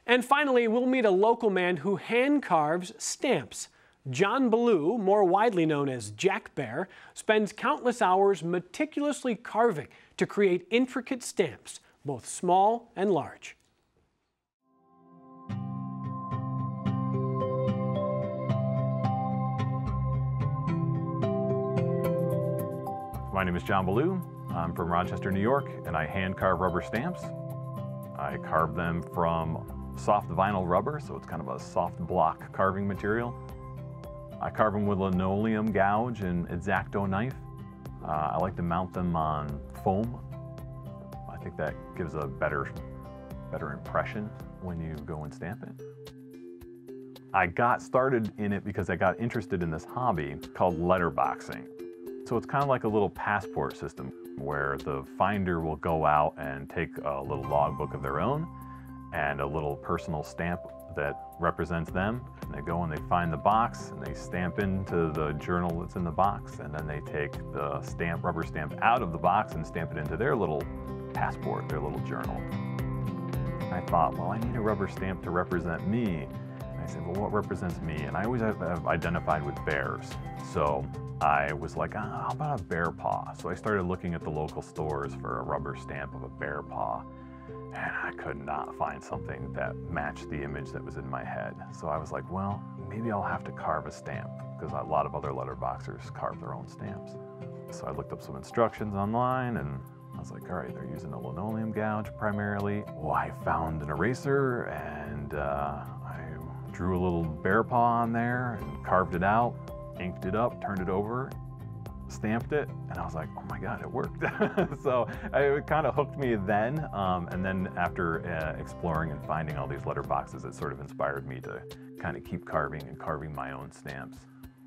And finally, we'll meet a local man who hand carves stamps. John Ballou, more widely known as Jack Bear, spends countless hours meticulously carving to create intricate stamps, both small and large. My name is John Ballou. I'm from Rochester, New York, and I hand carve rubber stamps. I carve them from soft vinyl rubber, so it's kind of a soft block carving material. I carve them with linoleum gouge and X-Acto knife. I like to mount them on foam. I think that gives a better impression when you go and stamp it. I got started in it because I got interested in this hobby called letterboxing. So it's kind of like a little passport system where the finder will go out and take a little logbook of their own and a little personal stamp that represents them. And they go and they find the box and they stamp into the journal that's in the box, and then they take the rubber stamp out of the box and stamp it into their little passport, their little journal. I thought, well, I need a rubber stamp to represent me. And I said, well, what represents me? And I always have identified with bears. So I was like, how about a bear paw? So I started looking at the local stores for a rubber stamp of a bear paw. And I could not find something that matched the image that was in my head. So I was like, well, maybe I'll have to carve a stamp, because a lot of other letterboxers carve their own stamps. So I looked up some instructions online, and I was like, all right, they're using a linoleum gouge primarily. Well, I found an eraser, and I drew a little bear paw on there and carved it out, inked it up, turned it over, stamped it, and I was like, oh my God, it worked. So it kind of hooked me then, and then after exploring and finding all these letter boxes, it sort of inspired me to kind of keep carving and carving my own stamps.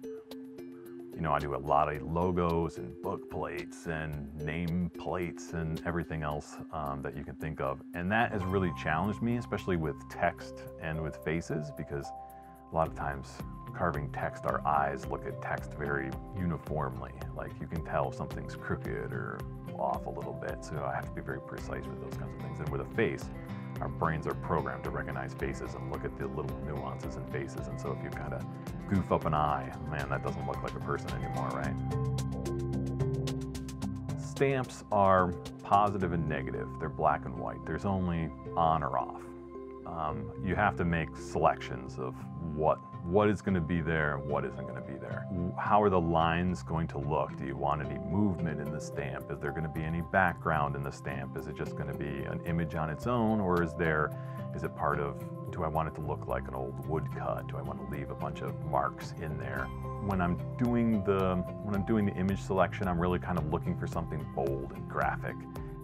You know, I do a lot of logos and book plates and name plates and everything else that you can think of, and that has really challenged me, especially with text and with faces, because a lot of times carving text, our eyes look at text very uniformly. Like, you can tell if something's crooked or off a little bit, so I have to be very precise with those kinds of things. And with a face, our brains are programmed to recognize faces and look at the little nuances in faces, and so if you kind of goof up an eye, man, that doesn't look like a person anymore, right? Stamps are positive and negative. They're black and white. There's only on or off. You have to make selections of what is going to be there and what isn't going to be there. How are the lines going to look? Do you want any movement in the stamp? Is there going to be any background in the stamp? Is it just going to be an image on its own, or is it part of, do I want it to look like an old woodcut? Do I want to leave a bunch of marks in there? When I'm doing the image selection, I'm really kind of looking for something bold and graphic.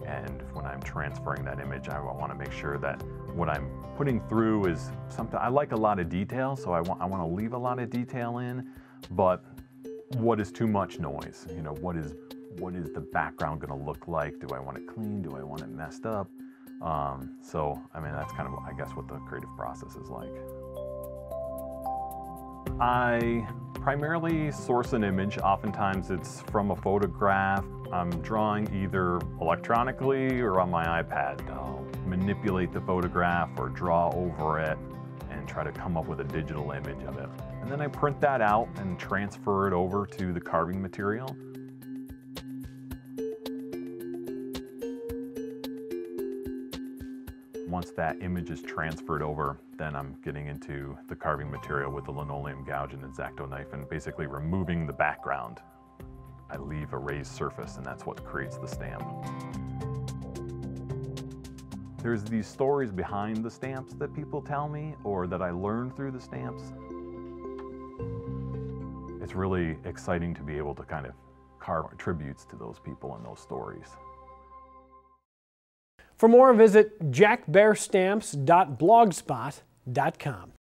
And when I'm transferring that image, I want to make sure that what I'm putting through is something. I like a lot of detail, so I want to leave a lot of detail in, but what is too much noise? You know, what is the background going to look like? Do I want it clean? Do I want it messed up? So, I mean, that's kind of, I guess, what the creative process is like. I primarily source an image. Oftentimes it's from a photograph. I'm drawing either electronically or on my iPad. I'll manipulate the photograph or draw over it and try to come up with a digital image of it. And then I print that out and transfer it over to the carving material. Once that image is transferred over, then I'm getting into the carving material with the linoleum gouge and the X-Acto knife and basically removing the background. I leave a raised surface, and that's what creates the stamp. There's these stories behind the stamps that people tell me, or that I learned through the stamps. It's really exciting to be able to kind of carve tributes to those people and those stories. For more, visit jackbearstamps.blogspot.com.